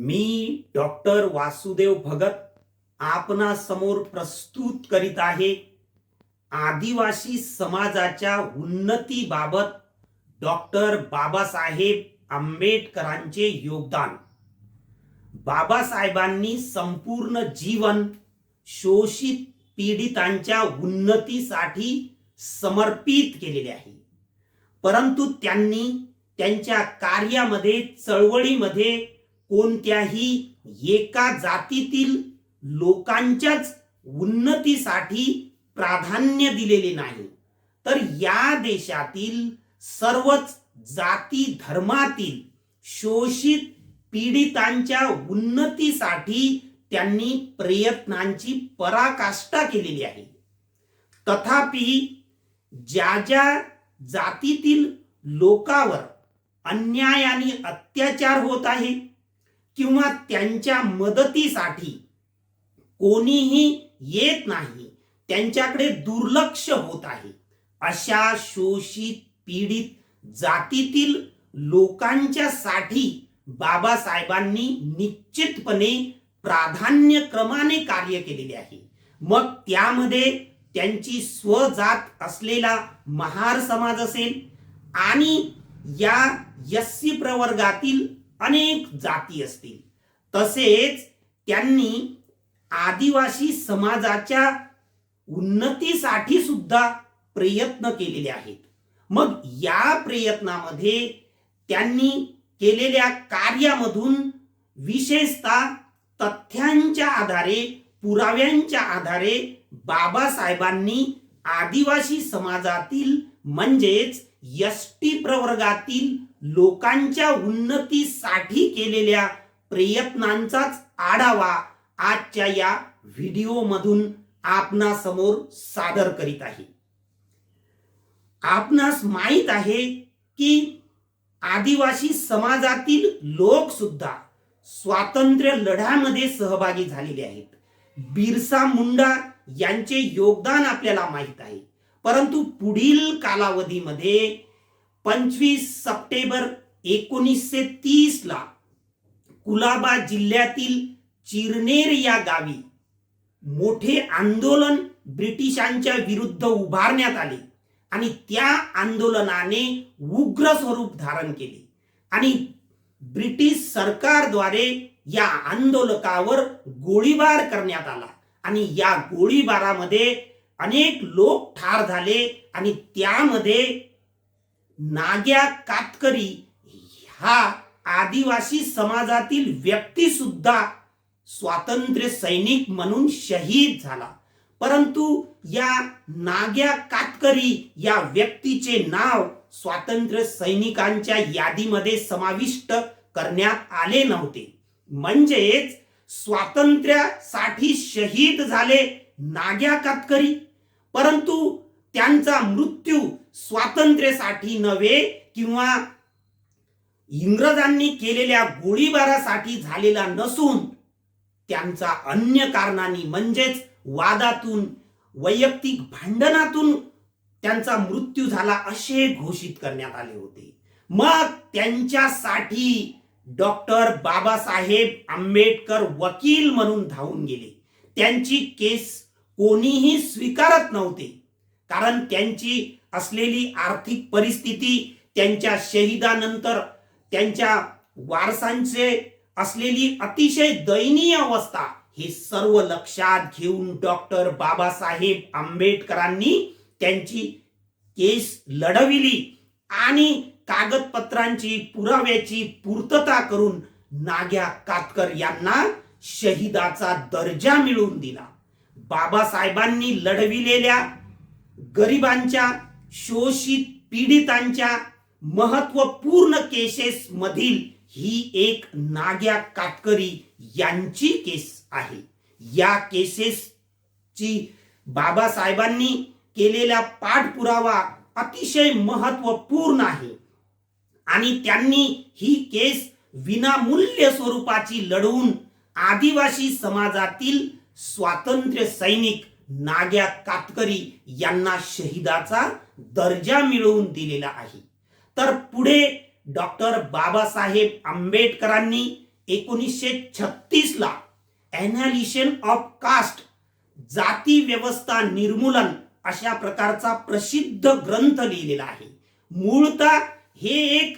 मी doctor Vasudev Bhagat आपणा समोर प्रस्तुत करीत आहे आदिवासी समाजाच्या उन्नतीबाबत डॉक्टर बाबासाहेब आंबेडकरांचे योगदान। बाबासाहेबांनी संपूर्ण जीवन शोषित पीडितांच्या उन्नतीसाठी समर्पित केलेले आहे, परंतु त्यांनी त्यांच्या कार्यामध्ये चळवळीमध्ये कोणत्याही एका जातीतील लोकांच्याच उन्नतीसाठी प्राधान्य दिलेले नाही, तर या देशातील सर्वच जाती धर्मातील शोषित पीडितांच्या उन्नतीसाठी त्यांनी प्रयत्नांची पराकाष्ठा केलेली आहे। तथापि ज्या ज्या जातीतील लोकांवर अन्याय आणि अत्याचार होत आहे किंवा त्यांच्या मदतीसाठी कोणीही येत नाही, त्यांच्याकडे दुर्लक्ष होत आहे, अशा शोषित पीडित जातीतील लोकांच्या साठी बाबासाहेबांनी निश्चितपणे प्राधान्यक्रमाने कार्य केलेले आहे। मग त्यामध्ये त्यांची स्वजात असलेला महार समाज असेल आणि या एससी प्रवर्गातील अनेक जाती असतील, तसेच त्यांनी आदिवासी समाजाच्या उन्नतीसाठी सुद्धा प्रयत्न केलेले आहेत। मग या प्रयत्नामध्ये त्यांनी केलेल्या कार्यामधून विशेषतः तथ्यांच्या आधारे पुराव्यांच्या आधारे बाबासाहेबांनी आदिवासी समाजातील म्हणजेच एसटी प्रवर्गातील लोकांच्या उन्नतीसाठी केलेल्या प्रयत्नांचाच आढावा आजच्या या व्हिडिओमधून आपणासमोर सादर करीत आहे। आपणास माहित आहे की आदिवासी समाजातील लोक सुद्धा स्वातंत्र्य लढ्यामध्ये सहभागी झालेले आहेत। बिरसा मुंडा यांचे योगदान आपल्याला माहित आहे, परंतु पुढील कालावधीमध्ये 25 सप्टेंबर 1930 ला कुलाबा जिल्ह्यातील चिरनेर या गावी मोठे आंदोलन ब्रिटिशांच्या विरुद्ध उभारण्यात आले आणि त्या आंदोलनाने उग्र स्वरूप धारण केले आणि ब्रिटिश सरकारद्वारे या आंदोलकावर गोळीबार करण्यात आला आणि या गोळीबारामध्ये अनेक लोक ठार झाले आणि त्यामध्ये नाग्या कातकरी हा आदिवासी समाजातील व्यक्ती सुद्धा स्वातंत्र्य सैनिक म्हणून शहीद झाला। परंतु या नाग्या कातकरी या व्यक्तीचे नाव स्वातंत्र्य सैनिकांच्या यादीमध्ये समाविष्ट करण्यात आले नव्हते। म्हणजेच स्वातंत्र्यासाठी शहीद झाले नाग्या कातकरी, परंतु त्यांचा मृत्यू स्वातंत्र्यासाठी नव्हे किंवा इंग्रजांनी केलेल्या गोळीबारासाठी झालेला नसून त्यांचा अन्य कारणांनी म्हणजेच वादातून वैयक्तिक भांडणातून त्यांचा मृत्यू झाला असे घोषित करण्यात आले होते। मग त्यांच्यासाठी डॉक्टर बाबासाहेब आंबेडकर वकील म्हणून धावून गेले। त्यांची केस कोणीही स्वीकारत नव्हते, कारण त्यांची असलेली आर्थिक परिस्थिती, त्यांच्या शहीदानंतर त्यांच्या वारसांचे असलेली अतिशय दयनीय अवस्था हे सर्व लक्षात घेऊन डॉक्टर बाबासाहेब आंबेडकरांनी त्यांची केस लढविली आणि कागदपत्रांची पुराव्याची पूर्तता करून नाग्या कातकर यांना शहीदाचा दर्जा मिळवून दिला। बाबासाहेबांनी लढविलेल्या गरिबांच्या शोषित पीडितांच्या महत्वपूर्ण केसेस मधील ही एक नाग्या कातकरी यांची केस आहे। या केसेसची बाबासाहेबांनी केलेला पाठपुरावा अतिशय महत्वपूर्ण आहे आणि त्यांनी ही केस विनामूल्य स्वरूपाची लढवून आदिवासी समाजातील स्वातंत्र्य सैनिक नाग्या कातकरी यांना शहीदाचा दर्जा मिळवून दिलेला आहे। तर पुढे डॉक्टर बाबासाहेब आंबेडकरांनी 1936ला ॲनालिशन ऑफ कास्ट, जाती व्यवस्था निर्मूलन अशा प्रकारचा प्रसिद्ध ग्रंथ लिहिलेला आहे. मूळतः हे एक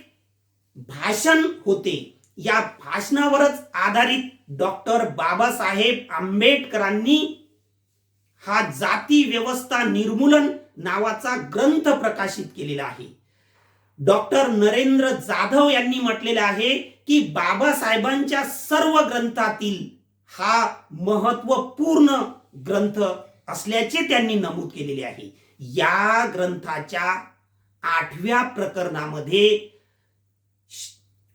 भाषण होते. या भाषणावरच आधारित डॉक्टर बाबासाहेब आंबेडकरांनी हा जाती व्यवस्था निर्मूलन नावाचा ग्रंथ प्रकाशित केलेला आहे. डॉक्टर नरेंद्र जाधव यांनी म्हटलेले आहे की बाबासाहेबांच्या सर्व ग्रंथातील हा महत्वपूर्ण ग्रंथ असल्याचे त्यांनी नमूद केलेले आहे. या ग्रंथाच्या 8व्या प्रकरणामध्ये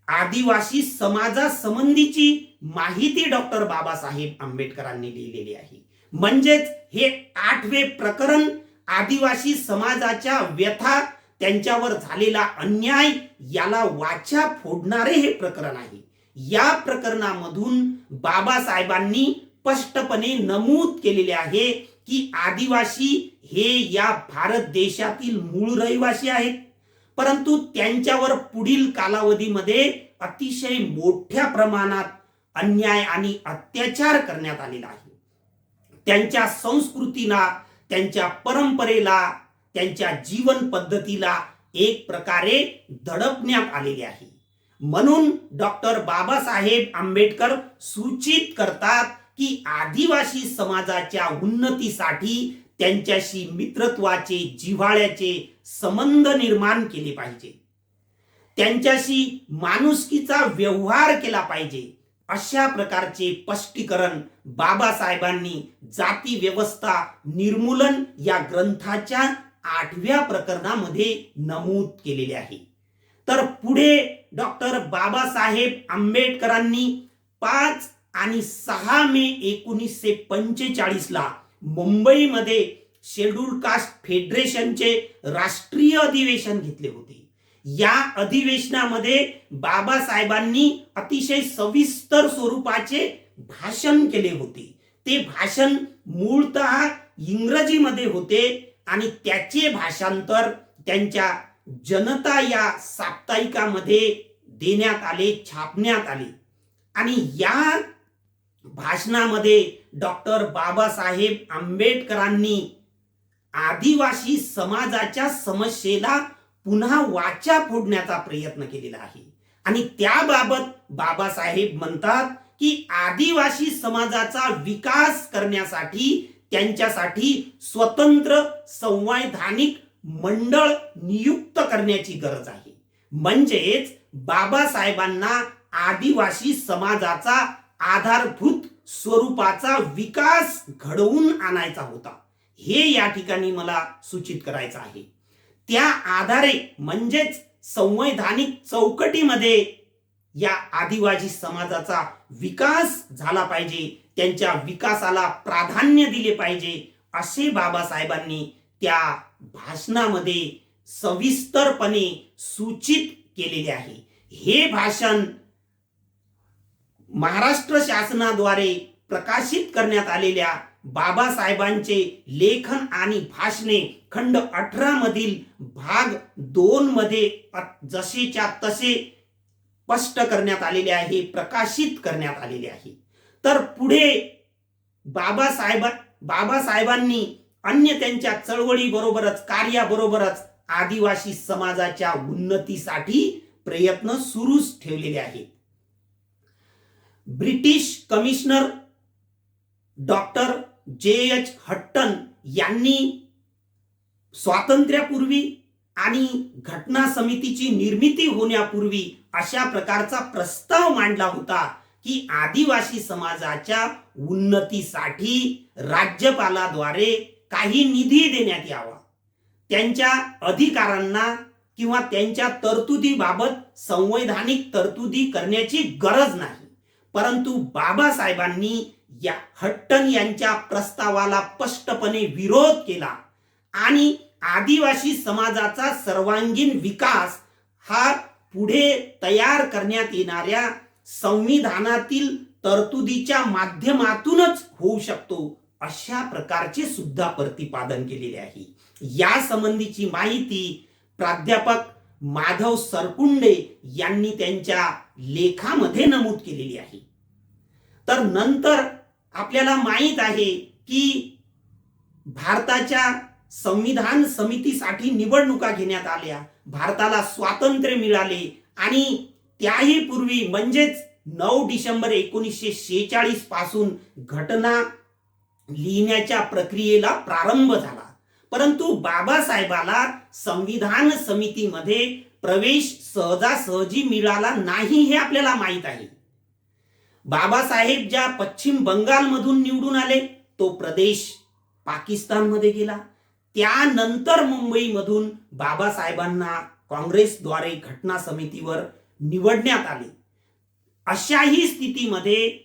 आदिवासी समाजासंबंधीची माहिती डॉक्टर बाबासाहेब आंबेडकरांनी लिहिलेली आहे. म्हणजेच हे 8वे प्रकरण आदिवासी समाजाच्या व्यथा, त्यांच्यावर झालेला अन्याय याला वाचा फोडणारे हे प्रकरण आहे. या प्रकरणामधून बाबासाहेबांनी स्पष्टपणे नमूद केलेले आहे की आदिवासी हे या भारत देशातील मूळ रहिवासी आहेत, परंतु त्यांच्यावर पुढील कालावधीमध्ये अतिशय मोठ्या प्रमाणात अन्याय आणि अत्याचार करण्यात आलेला आहे. त्यांच्या संस्कृतीला, त्यांच्या परंपरेला, त्यांच्या जीवन पद्धतीला एक प्रकारे दडपण्यात आलेले आहे. म्हणून डॉक्टर बाबासाहेब आंबेडकर सूचित करतात की आदिवासी समाजाच्या उन्नतीसाठी त्यांच्याशी मित्रत्वाचे, जिव्हाळ्याचे संबंध निर्माण केले पाहिजे, त्यांच्याशी माणुसकीचा व्यवहार केला पाहिजे. अशा प्रकारचे स्पष्टीकरण बाबासाहेबांनी जाती व्यवस्था निर्मूलन या ग्रंथाच्या 8व्या प्रकरणामध्ये नमूद केलेले आहे. तर पुढे डॉक्टर बाबासाहेब आंबेडकरांनी 5 आणि 6 मे 1945ला मुंबईमध्ये शेड्यूल्ड कास्ट फेडरेशनचे राष्ट्रीय अधिवेशन घेतले होते. या अधिवेशनामध्ये बाबासाहेबांनी अतिशय सविस्तर स्वरूपाचे भाषण केले होते. ते भाषण मूळतः इंग्रजीमध्ये होते आणि त्याचे भाषांतर त्यांच्या जनता या साप्ताहिकामध्ये देण्यात आले, छापण्यात आले. आणि या भाषणामध्ये डॉक्टर बाबासाहेब आंबेडकरांनी आदिवासी समाजाच्या समस्येला पुन्हा वाचा फोडण्याचा प्रयत्न केलेला आहे. आणि त्याबाबत बाबासाहेब म्हणतात की आदिवासी समाजाचा विकास करण्यासाठी त्यांच्यासाठी स्वतंत्र संवैधानिक मंडळ नियुक्त करण्याची गरज आहे. म्हणजेच बाबासाहेबांना आदिवासी समाजाचा आधारभूत स्वरूपाचा विकास घडवून आणायचा होता, हे या ठिकाणी मला सूचित करायचं आहे. त्या आधारे म्हणजेच संवैधानिक चौकटीमध्ये या आदिवासी समाजाचा विकास झाला पाहिजे, त्यांच्या विकासाला प्राधान्य दिले पाहिजे, असे बाबासाहेबांनी त्या भाषणामध्ये सविस्तरपणे सूचित केलेले आहे. हे भाषण महाराष्ट्र शासनाद्वारे प्रकाशित करण्यात आलेल्या बाबासाहेबांचे लेखन आणि भाषणे खंड 18 मधील भाग 2 मध्ये जसेच्या तसे स्पष्ट करण्यात आलेले आहे, प्रकाशित करण्यात आलेले आहे. तर पुढे बाबासाहेबांनी अन्य त्यांच्या चळवळीबरोबरच कार्याबरोबरच आदिवासी समाजाच्या उन्नतीसाठी प्रयत्न सुरूच ठेवलेले आहेत. British commissioner doctor J.H. Hutton यांनी स्वातंत्र्यापूर्वी आणि घटना समितीची निर्मिती होण्यापूर्वी अशा प्रकारचा प्रस्ताव मांडला होता की आदिवासी समाजाच्या उन्नतीसाठी राज्यपालाद्वारे काही निधी देण्यात यावा, त्यांच्या अधिकारांना किंवा त्यांच्या तरतुदीबाबत संवैधानिक तरतुदी करण्याची गरज नाही. परंतु बाबासाहेबांनी या हट्टन यांच्या प्रस्तावाला स्पष्टपणे विरोध केला आणि आदिवासी समाजाचा सर्वांगीण विकास हा पुढे तयार करण्यात येणाऱ्या संविधानातील तरतुदीच्या माध्यमातूनच होऊ शकतो, अशा प्रकारचे सुद्धा प्रतिपादन केलेले आहे. या संबंधीची माहिती प्राध्यापक माधव सरकुंडे यांनी त्यांच्या लेखामध्ये नमूद केलेली आहे. तर नंतर आपल्याला माहित आहे की भारताच्या संविधान समितीसाठी निवडणुका घेण्यात आल्या, भारताला स्वातंत्र्य मिळाले आणि त्याही पूर्वी म्हणजेच 9 डिसेंबर 1946 पासून घटना लिहिण्याच्या प्रक्रियेला प्रारंभ झाला. परंतु बाबासाहेबाला संविधान समितीमध्ये प्रवेश सहजासहजी मिळाला नाही हे आपल्याला माहित आहे. बाबासाहेब ज्या पश्चिम बंगालमधून निवडून आले तो प्रदेश पाकिस्तानमध्ये गेला. त्यानंतर मुंबईमधून बाबासाहेबांना काँग्रेसद्वारे घटना समितीवर निवडण्यात आले. अशाही स्थितीमध्ये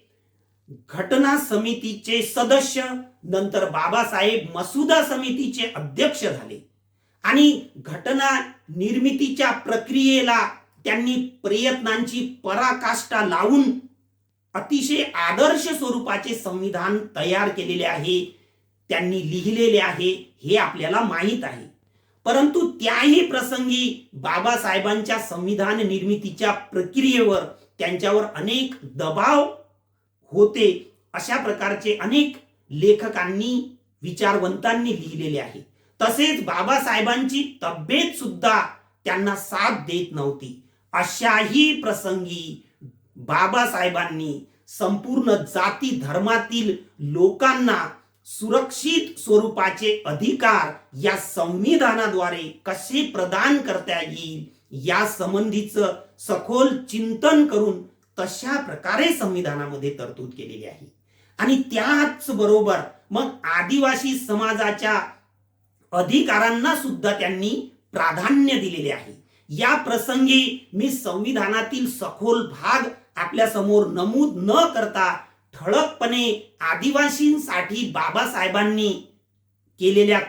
घटना समितीचे सदस्य नंतर बाबासाहेब मसुदा समितीचे अध्यक्ष झाले आणि घटना निर्मितीच्या प्रक्रियेला त्यांनी प्रयत्नांची पराकाष्ठा लावून अतिशय आदर्श स्वरूपाचे संविधान तयार केलेले आहे, त्यांनी लिहिलेले आहे हे आपल्याला माहित आहे. परंतु त्याही प्रसंगी बाबासाहेबांच्या संविधान निर्मितीच्या प्रक्रियेवर त्यांच्यावर अनेक दबाव होते, अशा प्रकारचे अनेक लेखकांनी विचारवंतांनी लिहिलेले आहे. तसेच बाबासाहेबांची तब्येत सुद्धा त्यांना साथ देत नव्हती. अशाही प्रसंगी बाबासाहेबांनी संपूर्ण जाती धर्मातील लोकांना सुरक्षित स्वरूपाचे अधिकार या संविधानाद्वारे कसे प्रदान करता येईल या संबंधीचं सखोल चिंतन करून तशा प्रकारे संविधानामध्ये तरतूद केलेली आहे. आणि त्याच बरोबर मग आदिवासी समाजाच्या अधिकारांना सुद्धा त्यांनी प्राधान्य दिलेले आहे. या प्रसंगी मी संविधानातील सखोल भाग आपल्या समोर नमूद न करता ठळकपणे आदिवासींसाठी बाबासाहेबांनी केलेल्या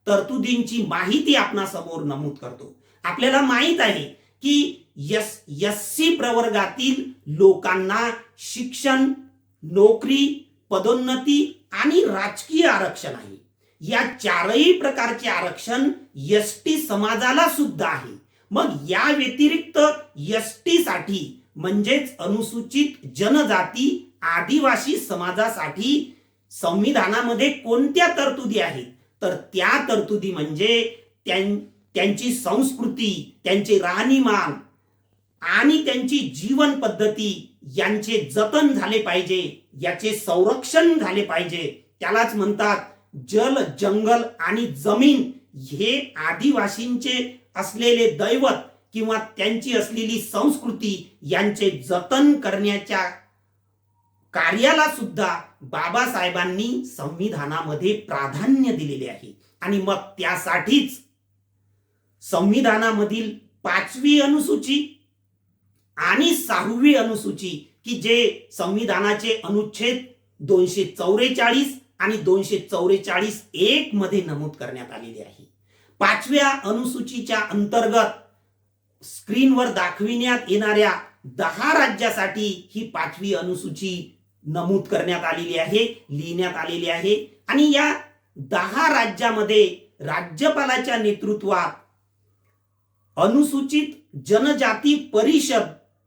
तरतुदींची माहिती आपणा समोर नमूद करतो. आपल्याला माहित आहे की एससी प्रवर्गातील लोकांना शिक्षण, नोकरी, पदोन्नती आणि राजकीय आरक्षण आहे. या चारही प्रकारचे आरक्षण एसटी समाजाला सुद्धा आहे. मग या व्यतिरिक्त एसटी साठी म्हणजेच अनुसूचित जनजाती आदिवासी समाजासाठी संविधानामध्ये कोणत्या तरतुदी आहेत, तर त्या तरतुदी म्हणजे त्यांची संस्कृती, त्यांचे राहणीमान आणि त्यांची जीवन पद्धती यांचे जतन झाले पाहिजे, याचे संरक्षण झाले पाहिजे. त्यालाच म्हणतात जल, जंगल आणि जमीन हे आदिवासींचे असलेले दैवत किंवा त्यांची असलेली संस्कृती यांचे जतन करण्याच्या कार्याला सुद्धा बाबासाहेबांनी संविधानामध्ये प्राधान्य दिलेले आहे. आणि मग त्यासाठीच संविधानामधील 5वी अनुसूची आणि 6वी अनुसूची की जे संविधानाचे अनुच्छेद 244 आणि 244(1) मध्ये नमूद करण्यात आलेले आहे. 5व्या अनुसूचीच्या अंतर्गत स्क्रीनवर दाखविण्यात येणाऱ्या 10 राज्यासाठी ही 5वी अनुसूची नमूद करण्यात आलेली आहे, लिहिण्यात आलेली आहे. आणि या 10 राज्यामध्ये राज्यपालाच्या नेतृत्वात अनुसूचित जनजाती परिषद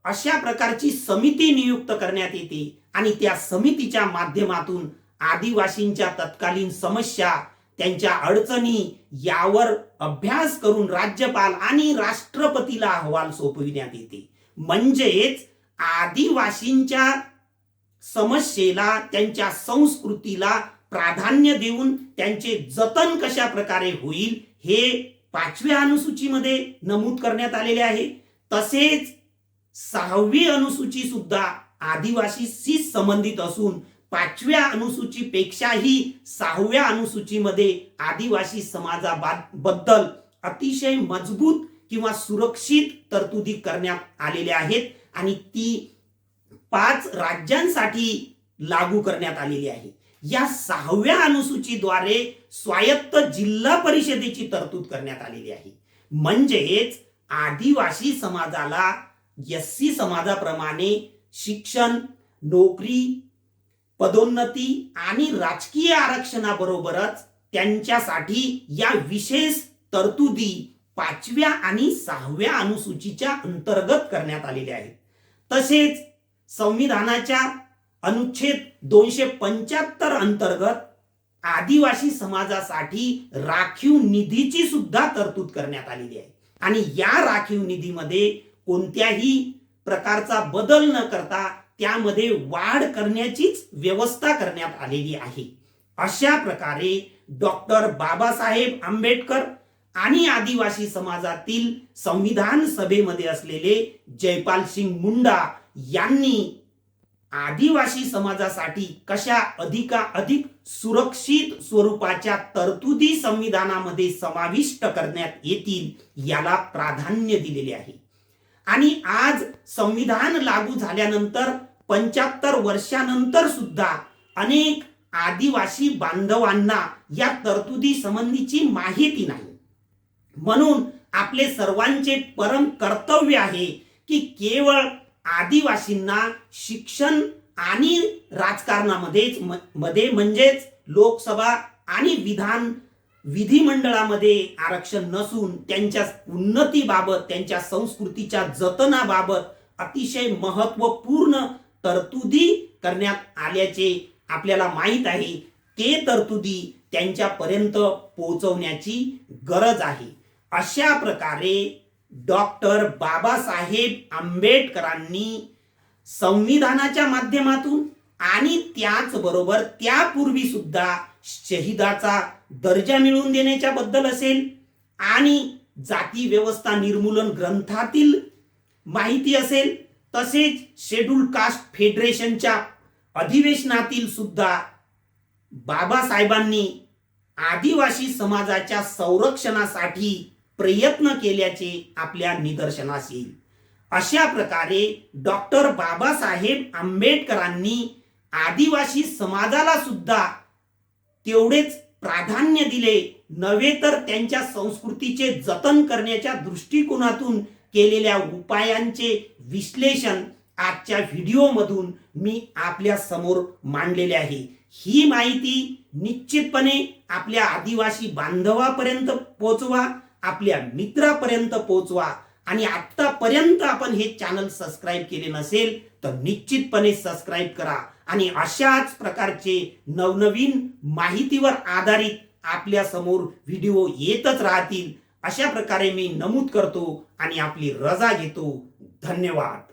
अशा प्रकारची समिती नियुक्त करण्यात येते आणि त्या समितीच्या माध्यमातून आदिवासींच्या तत्कालीन समस्या, त्यांच्या अडचणी यावर अभ्यास करून राज्यपाल आणि राष्ट्रपतीला अहवाल सोपविण्यात येते. म्हणजेच आदिवासींच्या समस्येला, त्यांच्या संस्कृतीला प्राधान्य देऊन त्यांचे जतन कशा प्रकारे होईल हे 5व्या अनुसूचीमध्ये नमूद करण्यात आलेले आहे. तसेच 6वी अनुसूची सुद्धा आदिवासीशी संबंधित असून 5व्या अनुसूचीपेक्षाही 6व्या अनुसूचीमध्ये आदिवासी समाजाबद्दल अतिशय मजबूत किंवा सुरक्षित तरतुदी करण्यात आलेल्या आहेत आणि ती 5 राज्यांसाठी लागू करण्यात आलेली आहे. या 6व्या अनुसूचीद्वारे स्वायत्त जिल्हा परिषदेची तरतूद करण्यात आलेली आहे. म्हणजेच आदिवासी समाजाला एससी समाजाप्रमाणे शिक्षण, नोकरी, पदोन्नती आणि राजकीय आरक्षणाबरोबरच त्यांच्यासाठी या विशेष तरतुदी 5व्या आणि 6व्या अनुसूचीच्या अंतर्गत करण्यात आलेले आहेत. तसेच संविधानाच्या अनुच्छेद 275 अंतर्गत आदिवासी समाजासाठी राखीव निधीची सुद्धा तरतूद करण्यात आलेली आहे आणि या राखीव निधीमध्ये कोणत्याही प्रकारचा बदल न करता त्यामध्ये वाढ करण्याचीच व्यवस्था करण्यात आलेली आहे. अशा प्रकारे डॉक्टर बाबासाहेब आंबेडकर आणि आदिवासी समाजातील संविधान सभेमध्ये असलेले जयपाल सिंग मुंडा यांनी आदिवासी समाजासाठी कशा अधिक सुरक्षित स्वरूपाच्या तरतुदी संविधानामध्ये समाविष्ट करण्यात येतील याला प्राधान्य दिलेले आहे. आणि आज संविधान लागू झाल्यानंतर 75 वर्षानंतर सुद्धा अनेक आदिवासी बांधवांना या तरतुदी संबंधीची माहिती नाही. म्हणून आपले सर्वांचे परम कर्तव्य आहे की केवळ आदिवासींना शिक्षण आणि राजकारणामध्ये म्हणजेच लोकसभा आणि विधिमंडळामध्ये आरक्षण नसून त्यांच्या उन्नतीबाबत, त्यांच्या संस्कृतीच्या जतनाबाबत अतिशय महत्त्वपूर्ण तरतुदी करण्यात आल्याचे आपल्याला माहीत आहे. ते तरतुदी त्यांच्यापर्यंत पोहोचवण्याची गरज आहे. अशा प्रकारे डॉक्टर बाबासाहेब आंबेडकरांनी संविधानाच्या माध्यमातून आणि त्याचबरोबर त्यापूर्वी सुद्धा शहीदाचा दर्जा मिळवून देण्याच्या बद्दल असेल आणि जाती व्यवस्था निर्मूलन ग्रंथातील माहिती असेल, तसेच शेड्यूल कास्ट फेडरेशनच्या अधिवेशनातील सुद्धा बाबासाहेबांनी आदिवासी समाजाच्या संरक्षणासाठी प्रयत्न केल्याचे आपल्या निदर्शनास येईल. अशा प्रकारे डॉक्टर बाबासाहेब आंबेडकरांनी आदिवासी समाजाला सुद्धा तेवढेच प्राधान्य दिले नव्हे तर त्यांच्या संस्कृतीचे जतन करण्याच्या दृष्टिकोनातून केलेल्या उपायांचे विश्लेषण आजच्या व्हिडिओमधून मी आपल्या समोर मांडलेले आहे. ही माहिती निश्चितपणे आपल्या आदिवासी बांधवापर्यंत पोहोचवा, आपल्या मित्रापर्यंत पोहोचवा आणि आतापर्यंत आपण हे चॅनल सबस्क्राईब केले नसेल तर निश्चितपणे सबस्क्राईब करा आणि अशाच प्रकारचे नवनवीन माहितीवर आधारित आपल्या समोर व्हिडिओ येतच राहतील. अशा प्रकारे मी नमूद करतो आणि आपली रजा घेतो. धन्यवाद.